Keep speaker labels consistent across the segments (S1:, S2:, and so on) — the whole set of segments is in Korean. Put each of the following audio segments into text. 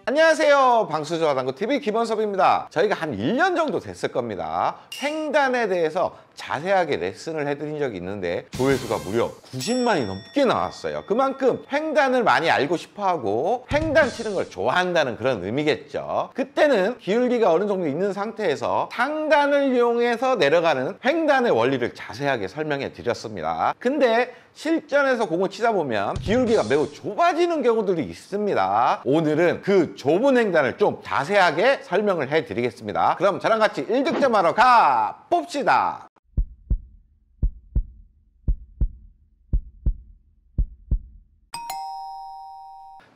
S1: 안녕하세요, 방수저당구TV 김원섭입니다. 저희가 한 1년 정도 됐을 겁니다. 횡단에 대해서 자세하게 레슨을 해드린 적이 있는데 조회수가 무려 90만이 넘게 나왔어요. 그만큼 횡단을 많이 알고 싶어하고 횡단 치는 걸 좋아한다는 그런 의미겠죠. 그때는 기울기가 어느 정도 있는 상태에서 상단을 이용해서 내려가는 횡단의 원리를 자세하게 설명해 드렸습니다. 근데 실전에서 공을 치다 보면 기울기가 매우 좁아지는 경우들이 있습니다. 오늘은 그 좁은 횡단을 좀 자세하게 설명을 해 드리겠습니다. 그럼 저랑 같이 1득점하러 가 봅시다.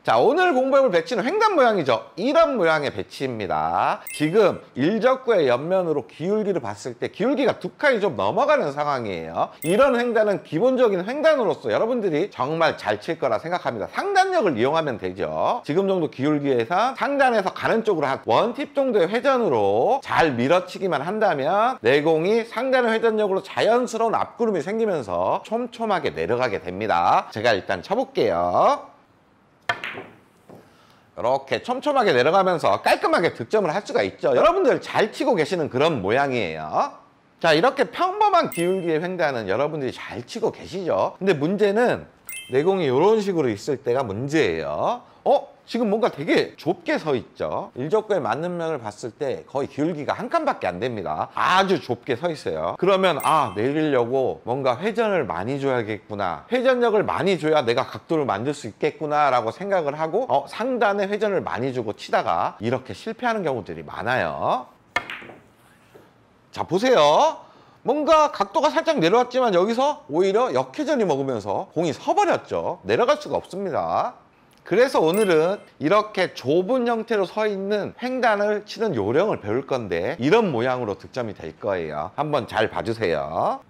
S1: 자, 오늘 공부해볼 배치는 횡단 모양이죠. 이런 모양의 배치입니다. 지금 일적구의 옆면으로 기울기를 봤을 때 기울기가 두 칸이 좀 넘어가는 상황이에요. 이런 횡단은 기본적인 횡단으로서 여러분들이 정말 잘 칠 거라 생각합니다. 상단력을 이용하면 되죠. 지금 정도 기울기에서 상단에서 가는 쪽으로 한 원팁 정도의 회전으로 잘 밀어치기만 한다면 내공이 상단의 회전력으로 자연스러운 앞구름이 생기면서 촘촘하게 내려가게 됩니다. 제가 일단 쳐볼게요. 이렇게 촘촘하게 내려가면서 깔끔하게 득점을 할 수가 있죠. 여러분들 잘 치고 계시는 그런 모양이에요. 자, 이렇게 평범한 기울기의 횡단은 여러분들이 잘 치고 계시죠. 근데 문제는 내공이 이런 식으로 있을 때가 문제예요. 지금 뭔가 되게 좁게 서 있죠. 일적구에 맞는 면을 봤을 때 거의 기울기가 한 칸밖에 안 됩니다. 아주 좁게 서 있어요. 그러면 내리려고 뭔가 회전을 많이 줘야겠구나, 회전력을 많이 줘야 내가 각도를 만들 수 있겠구나 라고 생각을 하고 상단에 회전을 많이 주고 치다가 이렇게 실패하는 경우들이 많아요. 자, 보세요. 뭔가 각도가 살짝 내려왔지만 여기서 오히려 역회전이 먹으면서 공이 서버렸죠. 내려갈 수가 없습니다. 그래서 오늘은 이렇게 좁은 형태로 서 있는 횡단을 치는 요령을 배울 건데 이런 모양으로 득점이 될 거예요. 한번 잘 봐주세요.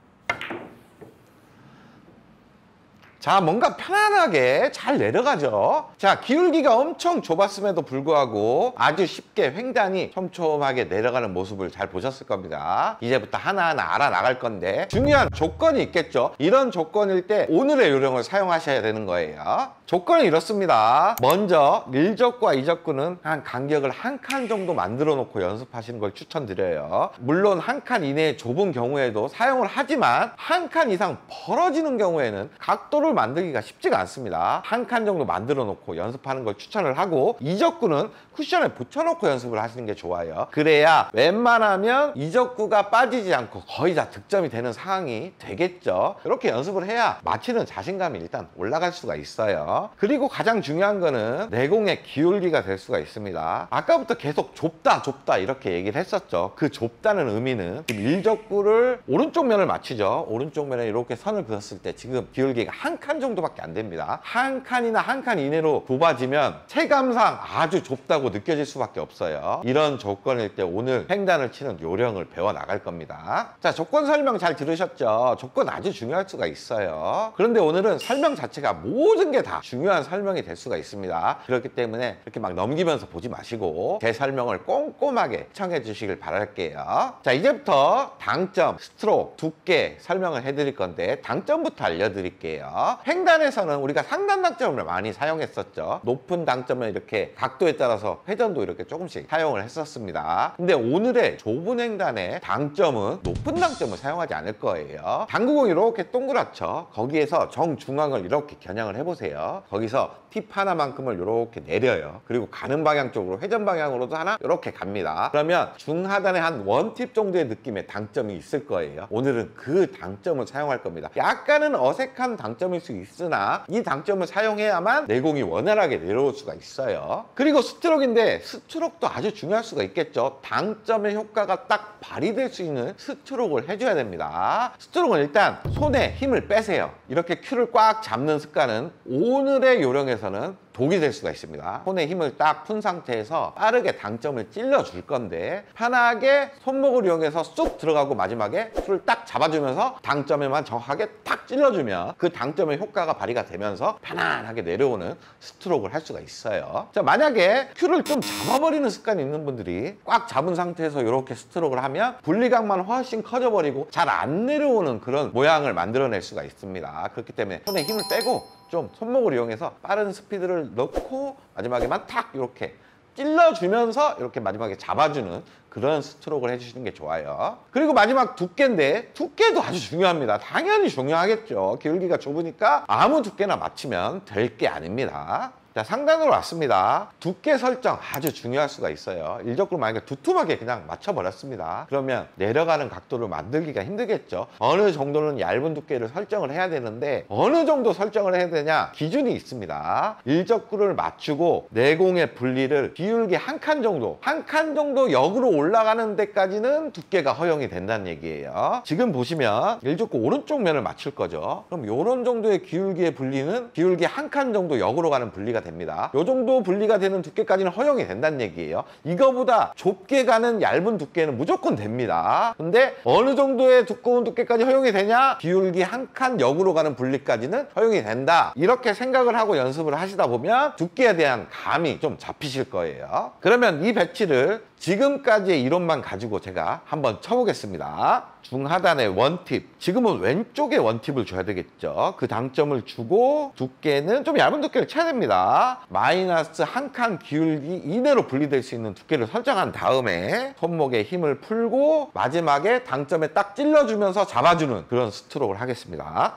S1: 자, 뭔가 편안하게 잘 내려가죠. 자, 기울기가 엄청 좁았음에도 불구하고 아주 쉽게 횡단이 촘촘하게 내려가는 모습을 잘 보셨을 겁니다. 이제부터 하나하나 알아나갈 건데 중요한 조건이 있겠죠. 이런 조건일 때 오늘의 요령을 사용하셔야 되는 거예요. 조건은 이렇습니다. 먼저 일적구와 이적구는 한 간격을 한 칸 정도 만들어 놓고 연습하시는 걸 추천드려요. 물론 한 칸 이내의 좁은 경우에도 사용을 하지만 한 칸 이상 벌어지는 경우에는 각도를 만들기가 쉽지가 않습니다. 한 칸 정도 만들어 놓고 연습하는 걸 추천을 하고, 이적구는 쿠션에 붙여놓고 연습을 하시는 게 좋아요. 그래야 웬만하면 이적구가 빠지지 않고 거의 다 득점이 되는 상황이 되겠죠. 이렇게 연습을 해야 맞히는 자신감이 일단 올라갈 수가 있어요. 그리고 가장 중요한 거는 내공의 기울기가 될 수가 있습니다. 아까부터 계속 좁다 이렇게 얘기를 했었죠. 그 좁다는 의미는 지금 일적구를 오른쪽 면을 맞추죠. 오른쪽 면에 이렇게 선을 그었을 때 지금 기울기가 한 칸 정도밖에 안 됩니다. 한 칸이나 한 칸 이내로 좁아지면 체감상 아주 좁다고 느껴질 수밖에 없어요. 이런 조건일 때 오늘 횡단을 치는 요령을 배워 나갈 겁니다. 자, 조건 설명 잘 들으셨죠? 조건 아주 중요할 수가 있어요. 그런데 오늘은 설명 자체가 모든 게 다 중요한 설명이 될 수가 있습니다. 그렇기 때문에 이렇게 막 넘기면서 보지 마시고 제 설명을 꼼꼼하게 시청해 주시길 바랄게요. 자, 이제부터 당점, 스트로크, 두께 설명을 해드릴 건데 당점부터 알려드릴게요. 횡단에서는 우리가 상단 당점을 많이 사용했었죠. 높은 당점은 이렇게 각도에 따라서 회전도 이렇게 조금씩 사용을 했었습니다. 근데 오늘의 좁은 횡단의 당점은 높은 당점을 사용하지 않을 거예요. 당구공이 이렇게 동그랗죠. 거기에서 정중앙을 이렇게 겨냥을 해보세요. 거기서 팁 하나만큼을 이렇게 내려요. 그리고 가는 방향 쪽으로 회전 방향으로도 하나 이렇게 갑니다. 그러면 중하단에 한 원팁 정도의 느낌의 당점이 있을 거예요. 오늘은 그 당점을 사용할 겁니다. 약간은 어색한 당점일 수 있으나 이 당점을 사용해야만 내공이 원활하게 내려올 수가 있어요. 그리고 스트로크인데 스트로크도 아주 중요할 수가 있겠죠. 당점의 효과가 딱 발휘될 수 있는 스트로크를 해줘야 됩니다. 스트로크는 일단 손에 힘을 빼세요. 이렇게 큐를 꽉 잡는 습관은 오늘의 요령에서는 독이 될 수가 있습니다. 손에 힘을 딱 푼 상태에서 빠르게 당점을 찔러줄 건데 편하게 손목을 이용해서 쑥 들어가고 마지막에 큐를 딱 잡아주면서 당점에만 정확하게 탁 찔러주면 그 당점의 효과가 발휘가 되면서 편안하게 내려오는 스트로크를 할 수가 있어요. 자, 만약에 큐를 좀 잡아버리는 습관이 있는 분들이 꽉 잡은 상태에서 이렇게 스트로크를 하면 분리각만 훨씬 커져버리고 잘 안 내려오는 그런 모양을 만들어낼 수가 있습니다. 그렇기 때문에 손에 힘을 빼고 좀 손목을 이용해서 빠른 스피드를 넣고 마지막에만 탁 이렇게 찔러주면서 이렇게 마지막에 잡아주는 그런 스트로크를 해주시는 게 좋아요. 그리고 마지막 두께인데, 두께도 아주 중요합니다. 당연히 중요하겠죠. 기울기가 좁으니까 아무 두께나 맞추면 될 게 아닙니다. 자, 상단으로 왔습니다. 두께 설정 아주 중요할 수가 있어요. 일적으로 만약에 두툼하게 그냥 맞춰버렸습니다. 그러면 내려가는 각도를 만들기가 힘들겠죠. 어느 정도는 얇은 두께를 설정을 해야 되는데, 어느 정도 설정을 해야 되냐 기준이 있습니다. 일적구를 맞추고 내공의 분리를 기울기 한 칸 정도 역으로 올라가는 데까지는 두께가 허용이 된다는 얘기예요. 지금 보시면 일적구 오른쪽 면을 맞출 거죠. 그럼 이런 정도의 기울기의 분리는 기울기 한 칸 정도 역으로 가는 분리가 됩니다. 이 정도 분리가 되는 두께까지는 허용이 된다는 얘기예요. 이거보다 좁게 가는 얇은 두께는 무조건 됩니다. 근데 어느 정도의 두꺼운 두께까지 허용이 되냐? 기울기 한 칸 역으로 가는 분리까지는 허용이 된다. 이렇게 생각을 하고 연습을 하시다 보면 두께에 대한 감이 좀 잡히실 거예요. 그러면 이 배치를 지금까지의 이론만 가지고 제가 한번 쳐보겠습니다. 중하단의 원팁, 지금은 왼쪽에 원팁을 줘야 되겠죠. 그 당점을 주고 두께는 좀 얇은 두께를 쳐야 됩니다. 마이너스 한 칸 기울기 이내로 분리될 수 있는 두께를 설정한 다음에 손목에 힘을 풀고 마지막에 당점에 딱 찔러주면서 잡아주는 그런 스트로크를 하겠습니다.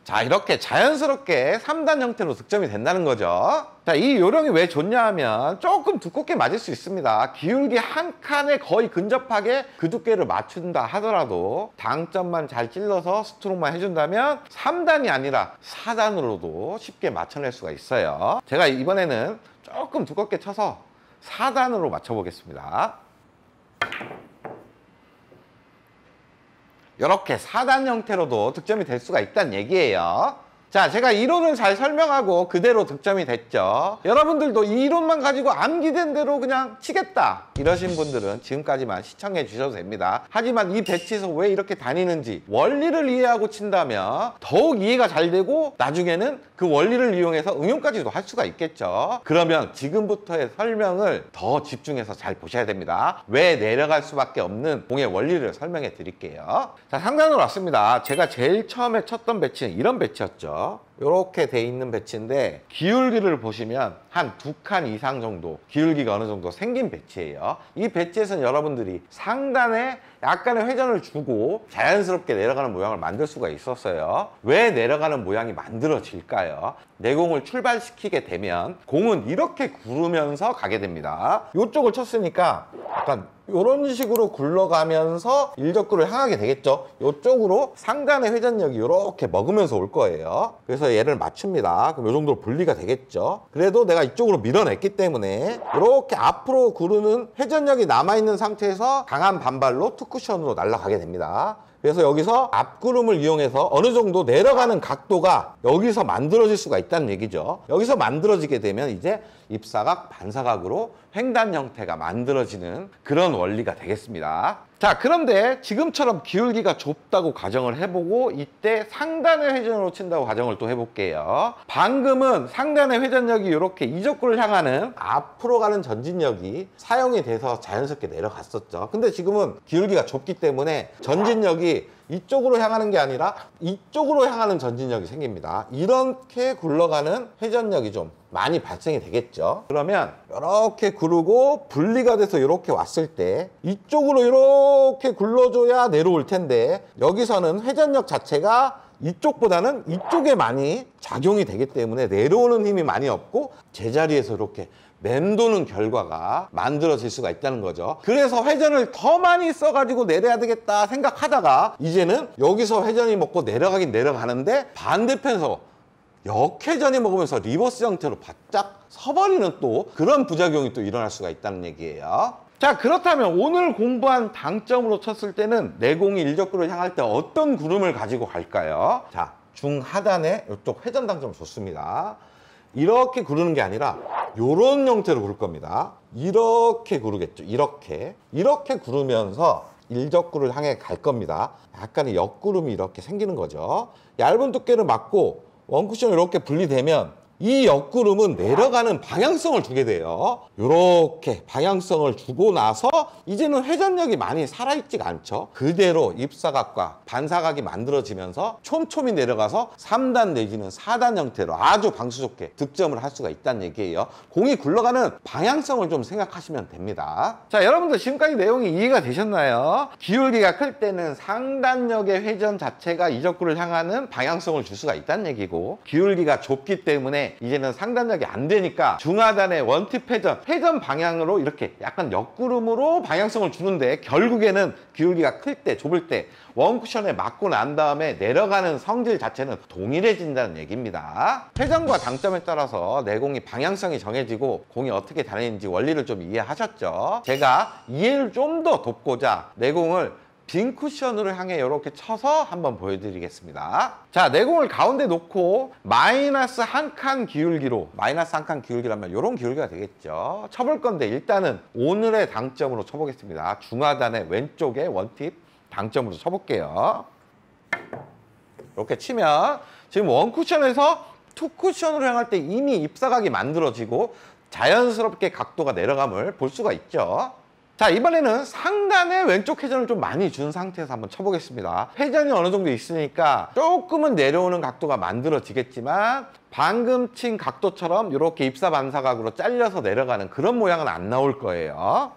S1: 자, 이렇게 자연스럽게 3단 형태로 득점이 된다는 거죠. 자, 이 요령이 왜 좋냐 하면 조금 두껍게 맞을 수 있습니다. 기울기 한 칸에 거의 근접하게 그 두께를 맞춘다 하더라도 당점만 잘 찔러서 스트로크만 해준다면 3단이 아니라 4단으로도 쉽게 맞춰낼 수가 있어요. 제가 이번에는 조금 두껍게 쳐서 4단으로 맞춰보겠습니다. 이렇게 4단 형태로도 득점이 될 수가 있다는 얘기예요. 자, 제가 이론을 잘 설명하고 그대로 득점이 됐죠. 여러분들도 이 이론만 가지고 암기된 대로 그냥 치겠다 이러신 분들은 지금까지만 시청해 주셔도 됩니다. 하지만 이 배치에서 왜 이렇게 다니는지 원리를 이해하고 친다면 더욱 이해가 잘 되고 나중에는 그 원리를 이용해서 응용까지도 할 수가 있겠죠. 그러면 지금부터의 설명을 더 집중해서 잘 보셔야 됩니다. 왜 내려갈 수밖에 없는 공의 원리를 설명해 드릴게요. 자, 상단으로 왔습니다. 제가 제일 처음에 쳤던 배치는 이런 배치였죠. 이렇게 돼 있는 배치인데 기울기를 보시면 한 2칸 이상 정도 기울기가 어느 정도 생긴 배치예요. 이 배치에서는 여러분들이 상단에 약간의 회전을 주고 자연스럽게 내려가는 모양을 만들 수가 있었어요. 왜 내려가는 모양이 만들어질까요? 내공을 출발시키게 되면 공은 이렇게 구르면서 가게 됩니다. 이쪽을 쳤으니까 약간 이런 식으로 굴러가면서 일적구를 향하게 되겠죠. 이쪽으로 상단의 회전력이 이렇게 먹으면서 올 거예요. 그래서 얘를 맞춥니다. 그럼 이 정도로 분리가 되겠죠. 그래도 내가 이쪽으로 밀어냈기 때문에 이렇게 앞으로 구르는 회전력이 남아있는 상태에서 강한 반발로 투쿠션으로 날아가게 됩니다. 그래서 여기서 앞구름을 이용해서 어느 정도 내려가는 각도가 여기서 만들어질 수가 있다는 얘기죠. 여기서 만들어지게 되면 이제 입사각, 반사각으로 횡단 형태가 만들어지는 그런 원리가 되겠습니다. 자, 그런데 지금처럼 기울기가 좁다고 가정을 해보고 이때 상단의 회전으로 친다고 가정을 또 해볼게요. 방금은 상단의 회전력이 이렇게 이적구를 향하는 앞으로 가는 전진력이 사용이 돼서 자연스럽게 내려갔었죠. 근데 지금은 기울기가 좁기 때문에 전진력이 이쪽으로 향하는 게 아니라 이쪽으로 향하는 전진력이 생깁니다. 이렇게 굴러가는 회전력이 좀 많이 발생이 되겠죠. 그러면 이렇게 구르고 분리가 돼서 이렇게 왔을 때 이쪽으로 이렇게 굴러줘야 내려올 텐데 여기서는 회전력 자체가 이쪽보다는 이쪽에 많이 작용이 되기 때문에 내려오는 힘이 많이 없고 제자리에서 이렇게 맴도는 결과가 만들어질 수가 있다는 거죠. 그래서 회전을 더 많이 써가지고 내려야 되겠다 생각하다가 이제는 여기서 회전이 먹고 내려가긴 내려가는데 반대편에서 역회전이 먹으면서 리버스 형태로 바짝 서버리는 또 그런 부작용이 또 일어날 수가 있다는 얘기예요. 자, 그렇다면 오늘 공부한 당점으로 쳤을 때는 내공이 일적구를 향할 때 어떤 구름을 가지고 갈까요? 자, 중하단에 이쪽 회전 당점을 줬습니다. 이렇게 구르는 게 아니라 이런 형태로 구를 겁니다. 이렇게 구르겠죠. 이렇게 구르면서 일적구를 향해 갈 겁니다. 약간의 옆구름이 이렇게 생기는 거죠. 얇은 두께를 맞고 원쿠션이 이렇게 분리되면 이 옆구름은 내려가는 방향성을 주게 돼요. 이렇게 방향성을 주고 나서 이제는 회전력이 많이 살아있지가 않죠. 그대로 입사각과 반사각이 만들어지면서 촘촘히 내려가서 3단 내지는 4단 형태로 아주 방수 좋게 득점을 할 수가 있다는 얘기예요. 공이 굴러가는 방향성을 좀 생각하시면 됩니다. 자, 여러분들 지금까지 내용이 이해가 되셨나요? 기울기가 클 때는 상단력의 회전 자체가 이적구를 향하는 방향성을 줄 수가 있다는 얘기고, 기울기가 좁기 때문에 이제는 상단력이 안 되니까 중하단의 원팁 회전 방향으로 이렇게 약간 옆구름으로 방향성을 주는데, 결국에는 기울기가 클 때, 좁을 때 원쿠션에 맞고 난 다음에 내려가는 성질 자체는 동일해진다는 얘기입니다. 회전과 당점에 따라서 내공이 방향성이 정해지고 공이 어떻게 다니는지 원리를 좀 이해하셨죠? 제가 이해를 좀 더 돕고자 내공을 빈 쿠션으로 향해 이렇게 쳐서 한번 보여드리겠습니다. 자, 내공을 가운데 놓고 마이너스 한 칸 기울기로, 마이너스 한 칸 기울기라면 이런 기울기가 되겠죠. 쳐볼 건데 일단은 오늘의 당점으로 쳐보겠습니다. 중하단의 왼쪽에 원팁 당점으로 쳐볼게요. 이렇게 치면 지금 원 쿠션에서 투 쿠션으로 향할 때 이미 입사각이 만들어지고 자연스럽게 각도가 내려감을 볼 수가 있죠. 자, 이번에는 상단의 왼쪽 회전을 좀 많이 준 상태에서 한번 쳐보겠습니다. 회전이 어느 정도 있으니까 조금은 내려오는 각도가 만들어지겠지만 방금 친 각도처럼 이렇게 입사 반사각으로 잘려서 내려가는 그런 모양은 안 나올 거예요.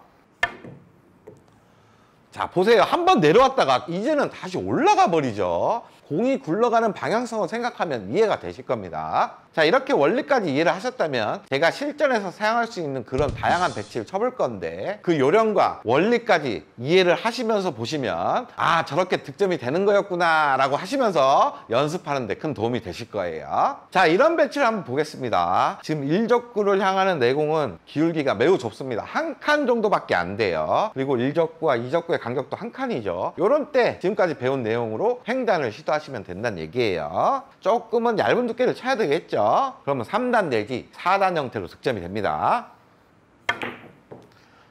S1: 자, 보세요. 한번 내려왔다가 이제는 다시 올라가 버리죠. 공이 굴러가는 방향성을 생각하면 이해가 되실 겁니다. 자, 이렇게 원리까지 이해를 하셨다면 제가 실전에서 사용할 수 있는 그런 다양한 배치를 쳐볼 건데, 그 요령과 원리까지 이해를 하시면서 보시면 아, 저렇게 득점이 되는 거였구나 라고 하시면서 연습하는 데 큰 도움이 되실 거예요. 자, 이런 배치를 한번 보겠습니다. 지금 일적구를 향하는 내공은 기울기가 매우 좁습니다. 한 칸 정도밖에 안 돼요. 그리고 일적구와 이적구의 간격도 한 칸이죠. 요런 때 지금까지 배운 내용으로 횡단을 시도하시면 된다는 얘기예요. 조금은 얇은 두께를 쳐야 되겠죠. 그러면 3단 내지 4단 형태로 득점이 됩니다.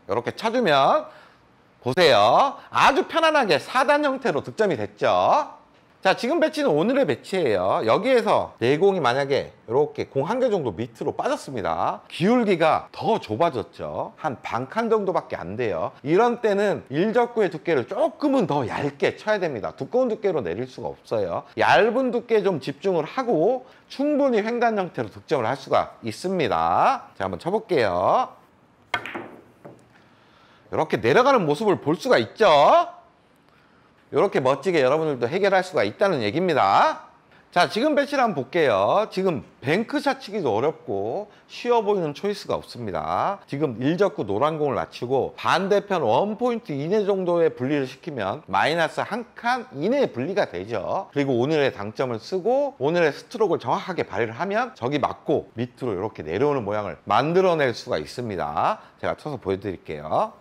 S1: 이렇게 쳐주면 보세요. 아주 편안하게 4단 형태로 득점이 됐죠. 자, 지금 배치는 오늘의 배치예요. 여기에서 내공이 만약에 이렇게 공 한 개 정도 밑으로 빠졌습니다. 기울기가 더 좁아졌죠. 한 반 칸 정도밖에 안 돼요. 이런 때는 일적구의 두께를 조금은 더 얇게 쳐야 됩니다. 두꺼운 두께로 내릴 수가 없어요. 얇은 두께에 좀 집중을 하고 충분히 횡단 형태로 득점을 할 수가 있습니다. 자, 한번 쳐볼게요. 이렇게 내려가는 모습을 볼 수가 있죠. 이렇게 멋지게 여러분들도 해결할 수가 있다는 얘기입니다. 자, 지금 배치를 한번 볼게요. 지금 뱅크샷 치기도 어렵고 쉬워 보이는 초이스가 없습니다. 지금 일적구 노란 공을 맞추고 반대편 원포인트 이내 정도의 분리를 시키면 마이너스 한 칸 이내의 분리가 되죠. 그리고 오늘의 당점을 쓰고 오늘의 스트로크를 정확하게 발휘를 하면 저기 맞고 밑으로 이렇게 내려오는 모양을 만들어낼 수가 있습니다. 제가 쳐서 보여드릴게요.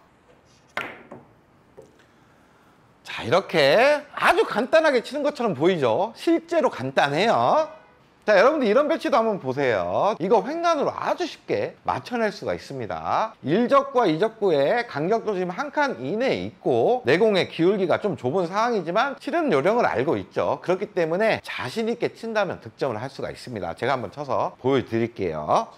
S1: 자, 이렇게 아주 간단하게 치는 것처럼 보이죠? 실제로 간단해요. 자, 여러분들 이런 배치도 한번 보세요. 이거 횡단으로 아주 쉽게 맞춰낼 수가 있습니다. 일적구와 이적구의 간격도 지금 한 칸 이내에 있고 내공의 기울기가 좀 좁은 상황이지만 치는 요령을 알고 있죠. 그렇기 때문에 자신 있게 친다면 득점을 할 수가 있습니다. 제가 한번 쳐서 보여드릴게요.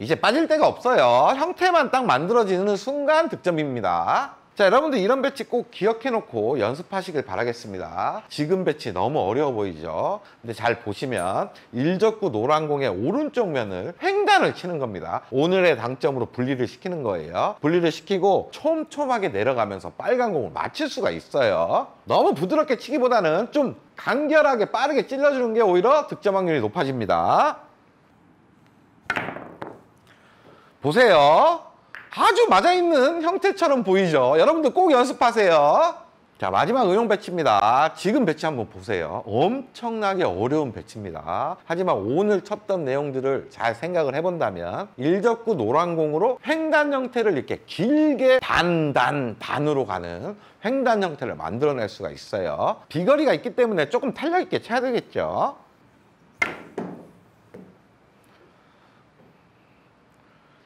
S1: 이제 빠질 데가 없어요. 형태만 딱 만들어지는 순간 득점입니다. 자, 여러분들 이런 배치 꼭 기억해 놓고 연습하시길 바라겠습니다. 지금 배치 너무 어려워 보이죠? 근데 잘 보시면 일적구 노란 공의 오른쪽 면을 횡단을 치는 겁니다. 오늘의 당점으로 분리를 시키는 거예요. 분리를 시키고 촘촘하게 내려가면서 빨간 공을 맞출 수가 있어요. 너무 부드럽게 치기보다는 좀 간결하게 빠르게 찔러주는 게 오히려 득점 확률이 높아집니다. 보세요. 아주 맞아있는 형태처럼 보이죠? 여러분들 꼭 연습하세요. 자, 마지막 응용 배치입니다. 지금 배치 한번 보세요. 엄청나게 어려운 배치입니다. 하지만 오늘 쳤던 내용들을 잘 생각을 해본다면 일적구 노란 공으로 횡단 형태를 이렇게 길게 단으로 가는 횡단 형태를 만들어낼 수가 있어요. 비거리가 있기 때문에 조금 탄력 있게 쳐야 되겠죠.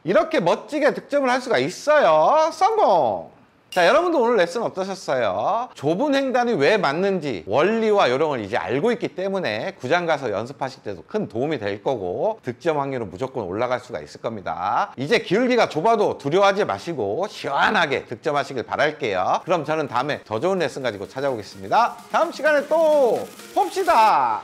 S1: 이렇게 멋지게 득점을 할 수가 있어요. 성공! 자, 여러분도 오늘 레슨 어떠셨어요? 좁은 횡단이 왜 맞는지 원리와 요령을 이제 알고 있기 때문에 구장 가서 연습하실 때도 큰 도움이 될 거고 득점 확률은 무조건 올라갈 수가 있을 겁니다. 이제 기울기가 좁아도 두려워하지 마시고 시원하게 득점하시길 바랄게요. 그럼 저는 다음에 더 좋은 레슨 가지고 찾아오겠습니다. 다음 시간에 또 봅시다.